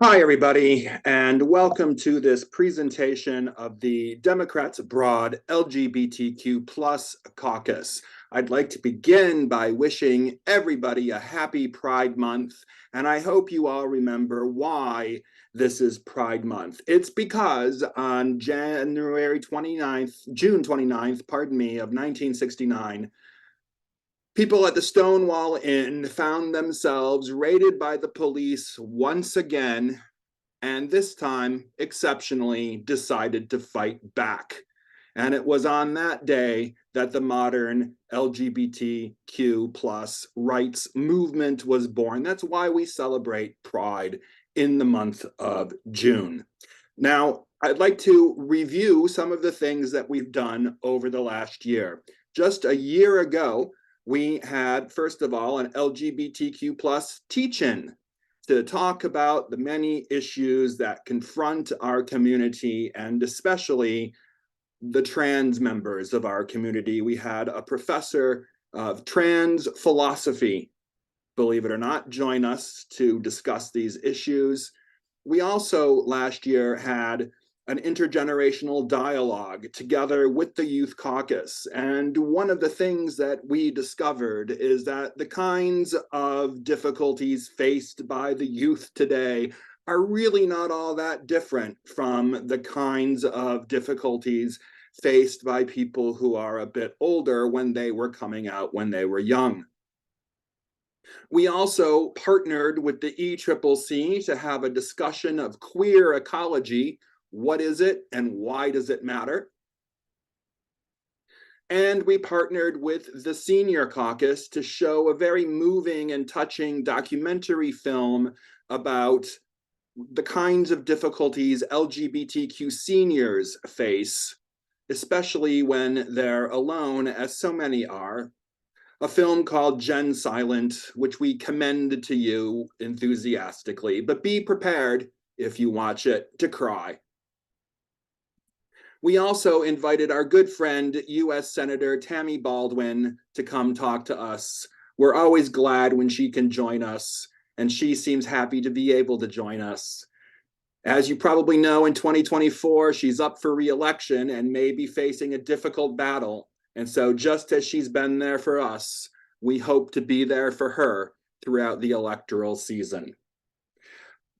Hi, everybody, and welcome to this presentation of the Democrats Abroad LGBTQ Caucus. I'd like to begin by wishing everybody a happy Pride Month, and I hope you all remember why this is Pride Month. It's because on June 29th, of 1969, people at the Stonewall Inn found themselves raided by the police once again, and this time, exceptionally, decided to fight back. And it was on that day that the modern LGBTQ plus rights movement was born. That's why we celebrate Pride in the month of June. Now, I'd like to review some of the things that we've done over the last year. Just a year ago, we had, first of all, an LGBTQ plus teach-in to talk about the many issues that confront our community, and especially the trans members of our community. We had a professor of trans philosophy, believe it or not, join us to discuss these issues. We also last year had an intergenerational dialogue together with the Youth Caucus. And one of the things that we discovered is that the kinds of difficulties faced by the youth today are really not all that different from the kinds of difficulties faced by people who are a bit older when they were coming out when they were young. We also partnered with the ECCC to have a discussion of queer ecology. What is it and why does it matter? And we partnered with the Senior Caucus to show a very moving and touching documentary film about the kinds of difficulties LGBTQ seniors face, especially when they're alone, as so many are. A film called Gen Silent, which we commend to you enthusiastically, but be prepared, if you watch it, to cry. We also invited our good friend, US Senator Tammy Baldwin, to come talk to us. We're always glad when she can join us, and she seems happy to be able to join us. As you probably know, in 2024, she's up for re-election and may be facing a difficult battle. And so just as she's been there for us, we hope to be there for her throughout the electoral season.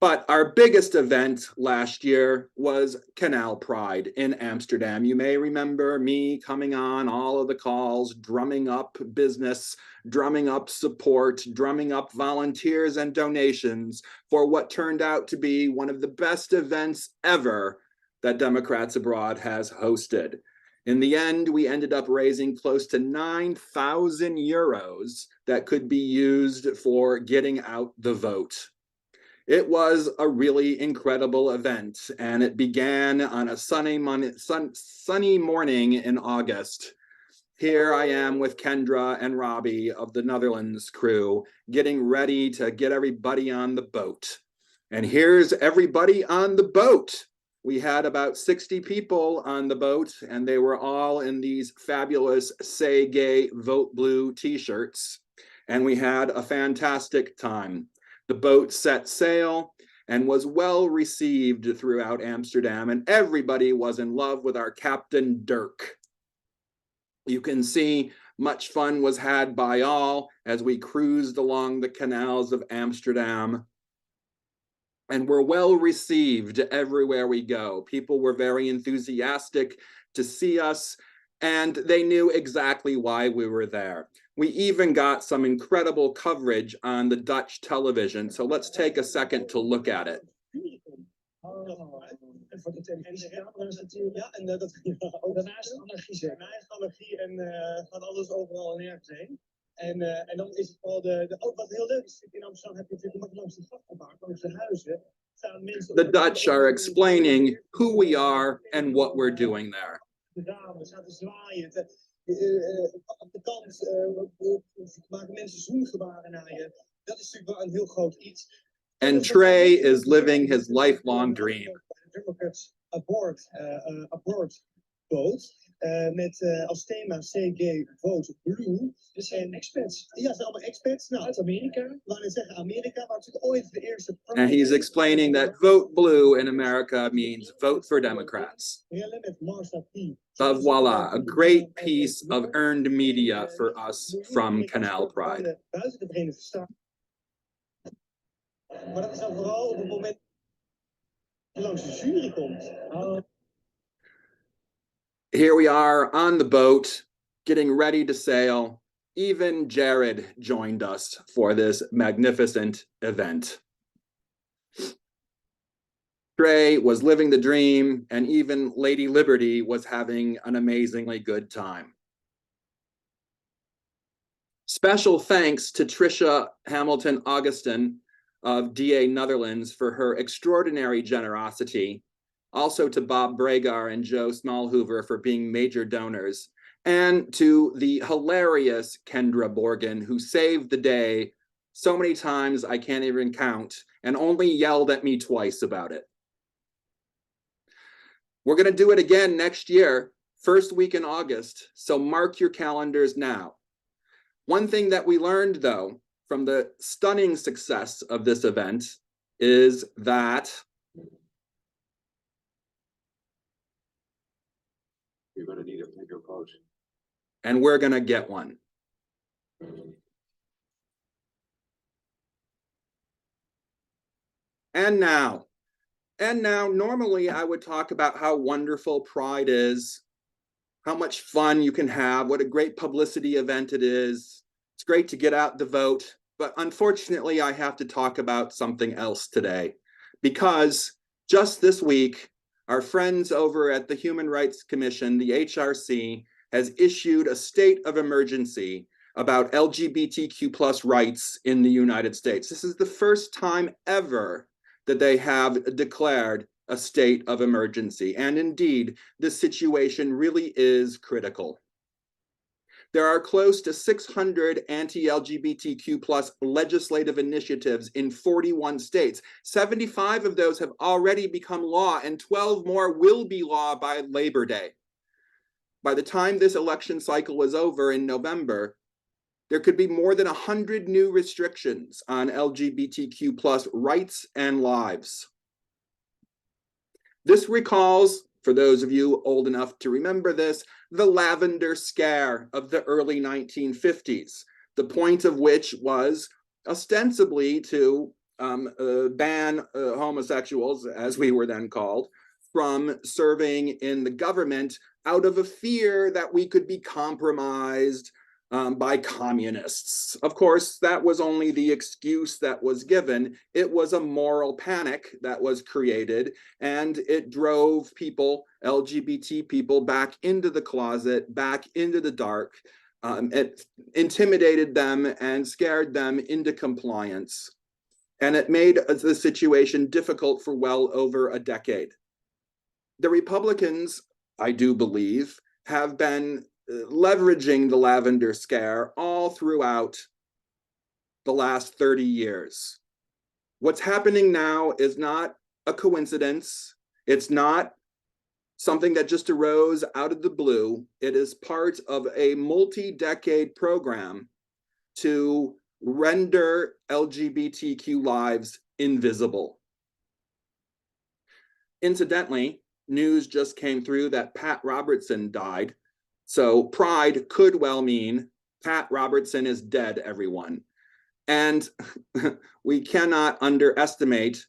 But our biggest event last year was Canal Pride in Amsterdam. You may remember me coming on all of the calls, drumming up business, drumming up support, drumming up volunteers and donations for what turned out to be one of the best events ever that Democrats Abroad has hosted. In the end, we ended up raising close to 9,000 euros that could be used for getting out the vote. It was a really incredible event, and it began on a sunny morning in August. Here I am with Kendra and Robbie of the Netherlands crew, getting ready to get everybody on the boat. And here's everybody on the boat. We had about 60 people on the boat, and they were all in these fabulous Say Gay, Vote Blue t-shirts. And we had a fantastic time. The boat set sail and was well received throughout Amsterdam, and everybody was in love with our Captain Dirk. You can see much fun was had by all as we cruised along the canals of Amsterdam, and were well received everywhere we go. People were very enthusiastic to see us, and they knew exactly why we were there. We even got some incredible coverage on the Dutch television, so let's take a second to look at it. En dan is het wel ook wat heel leuk is, in Amsterdam heb je natuurlijk een langs de grafgenbouwd, langs de huizen. The Dutch are explaining who we are and what we're doing there. De ramen zaten zwaaien. Op de kant maken mensen zoengebaren naar je. Dat is natuurlijk wel een heel groot iets. And Trey is living his lifelong dream. Abroad boat. met als thema Say Gay, Vote Blue. Dit zijn expats. Ja, ze zijn allemaal expats. Nou, Uit Amerika. we willen net zeggen Amerika, maar natuurlijk ooit de eerste. And he's explaining that vote blue in America means vote for Democrats. Rellen met Marsha P. But voila, a great piece of earned media for us from Canal Pride. Buiten de Verenigde Staten. Maar dat is dan vooral op het moment dat je langs de jury komt. Here we are on the boat, getting ready to sail. Even Jared joined us for this magnificent event. Trey was living the dream, and even Lady Liberty was having an amazingly good time. Special thanks to Tricia Hamilton Augustin of DA Netherlands for her extraordinary generosity. Also to Bob Bragar and Joe Smallhoover for being major donors, and to the hilarious Kendra Borgen, who saved the day so many times I can't even count, and only yelled at me twice about it. We're going to do it again next year, first week in August, so mark your calendars now. One thing that we learned, though, from the stunning success of this event is that you're going to need a bigger boat. And we're going to get one. And now, normally I would talk about how wonderful Pride is, how much fun you can have, what a great publicity event it is. It's great to get out the vote, but unfortunately I have to talk about something else today, because just this week, our friends over at the Human Rights Commission, the HRC, has issued a state of emergency about LGBTQ plus rights in the United States. This is the first time ever that they have declared a state of emergency. And indeed, the situation really is critical. There are close to 600 anti-LGBTQ plus legislative initiatives in 41 states. 75 of those have already become law, and 12 more will be law by Labor Day. By the time this election cycle is over in November, there could be more than 100 new restrictions on LGBTQ plus rights and lives. This recalls, for those of you old enough to remember this, the lavender scare of the early 1950s, the point of which was ostensibly to ban homosexuals, as we were then called, from serving in the government out of a fear that we could be compromised by communists. Of course, that was only the excuse that was given. It was a moral panic that was created, and it drove people, LGBT people, back into the closet, back into the dark. It intimidated them and scared them into compliance. And it made the situation difficult for well over a decade. The Republicans, I do believe, have been leveraging the lavender scare all throughout the last 30 years. What's happening now is not a coincidence. It's not something that just arose out of the blue. It is part of a multi-decade program to render LGBTQ lives invisible. Incidentally, news just came through that Pat Robertson died. So Pride could well mean Pat Robertson is dead, everyone. And we cannot underestimate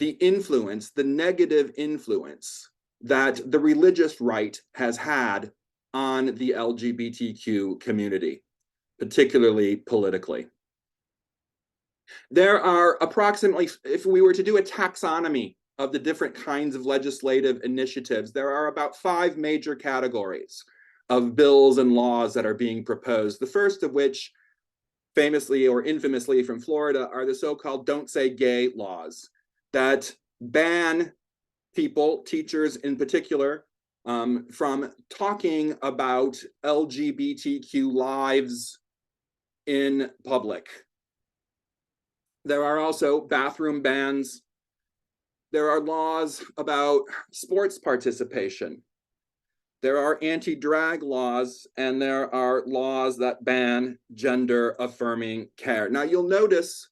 the influence, the negative influence that the religious right has had on the LGBTQ community, particularly politically. There are approximately, if we were to do a taxonomy of the different kinds of legislative initiatives, there are about 5 major categories of bills and laws that are being proposed. The first of which, famously or infamously from Florida, are the so-called Don't Say Gay laws that ban people, teachers in particular, from talking about LGBTQ lives in public. There are also bathroom bans. There are laws about sports participation. There are anti-drag laws, and there are laws that ban gender-affirming care. Now, you'll notice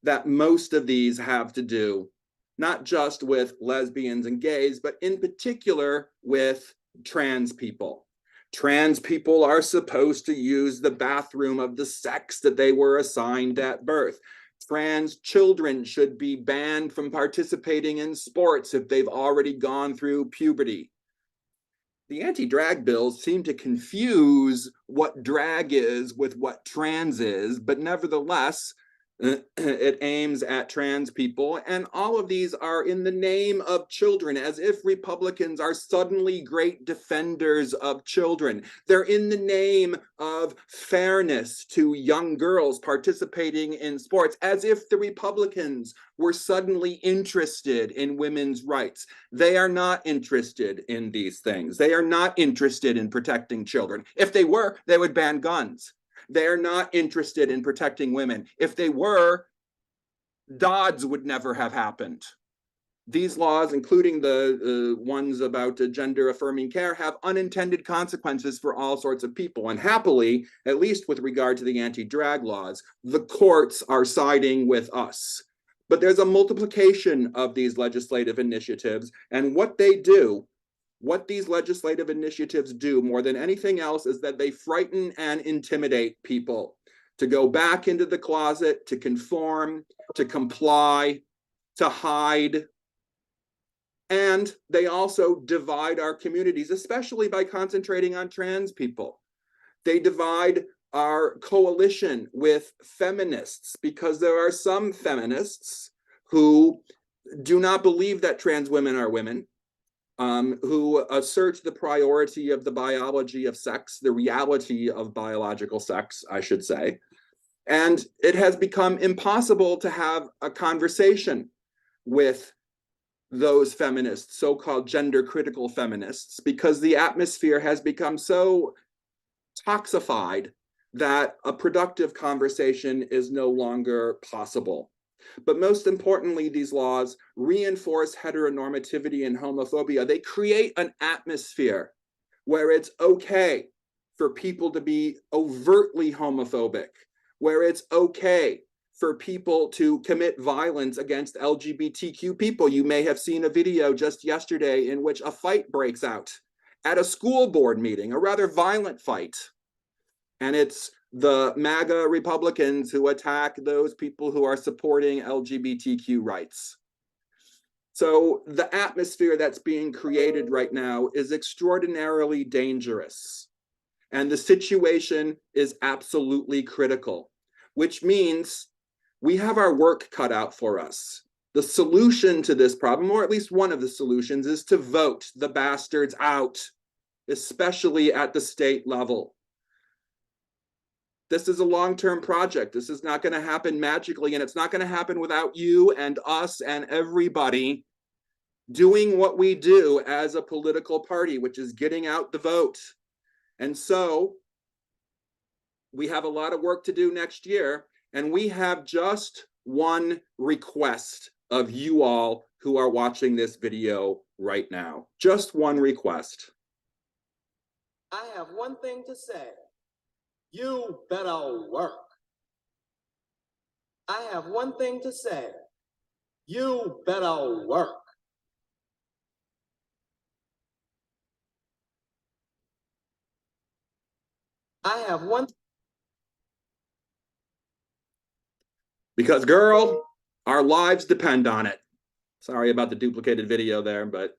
that most of these have to do not just with lesbians and gays, but in particular with trans people. Trans people are supposed to use the bathroom of the sex that they were assigned at birth. Trans children should be banned from participating in sports if they've already gone through puberty. The anti-drag bills seem to confuse what drag is with what trans is, but nevertheless, it aims at trans people, and all of these are in the name of children, as if Republicans are suddenly great defenders of children. They're in the name of fairness to young girls participating in sports, as if the Republicans were suddenly interested in women's rights. They are not interested in these things. They are not interested in protecting children. If they were, they would ban guns. They're not interested in protecting women. If they were, Dodds would never have happened. These laws, including the ones about gender-affirming care, have unintended consequences for all sorts of people. And happily, at least with regard to the anti-drag laws, the courts are siding with us. But there's a multiplication of these legislative initiatives, and what these legislative initiatives do more than anything else is that they frighten and intimidate people to go back into the closet, to conform, to comply, to hide. And they also divide our communities, especially by concentrating on trans people. They divide our coalition with feminists, because there are some feminists who do not believe that trans women are women, who assert the priority of the biology of sex, the reality of biological sex, I should say. And it has become impossible to have a conversation with those feminists, so-called gender critical feminists, because the atmosphere has become so toxified that a productive conversation is no longer possible. But most importantly, these laws reinforce heteronormativity and homophobia. They create an atmosphere where it's okay for people to be overtly homophobic, where it's okay for people to commit violence against LGBTQ people. You may have seen a video just yesterday in which a fight breaks out at a school board meeting, a rather violent fight. And it's the MAGA Republicans who attack those people who are supporting LGBTQ rights. So the atmosphere that's being created right now is extraordinarily dangerous. And the situation is absolutely critical, which means we have our work cut out for us. The solution to this problem, or at least one of the solutions, is to vote the bastards out, especially at the state level. This is a long-term project. This is not going to happen magically, and it's not going to happen without you and us and everybody doing what we do as a political party, which is getting out the vote. And so we have a lot of work to do next year, and we have just one request of you all who are watching this video right now. Just one request. I have one thing to say. You better work. I have one thing to say. You better work. I have one. Because, girl, our lives depend on it. Sorry about the duplicated video there, but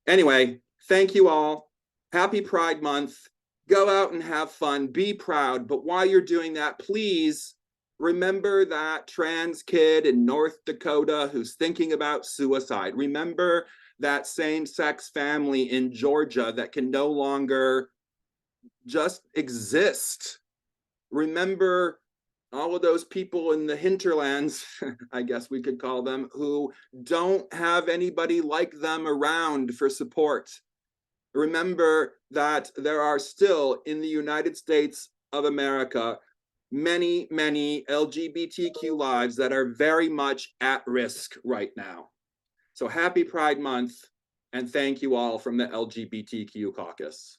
anyway, thank you all. Happy Pride Month. Go out and have fun. Be proud. But while you're doing that, please remember that trans kid in North Dakota who's thinking about suicide. Remember that same-sex family in Georgia that can no longer just exist. Remember all of those people in the hinterlands, I guess we could call them, who don't have anybody like them around for support. Remember that there are still in the United States of America many, many LGBTQ lives that are very much at risk right now. So happy Pride Month, And thank you all from the LGBTQ Caucus.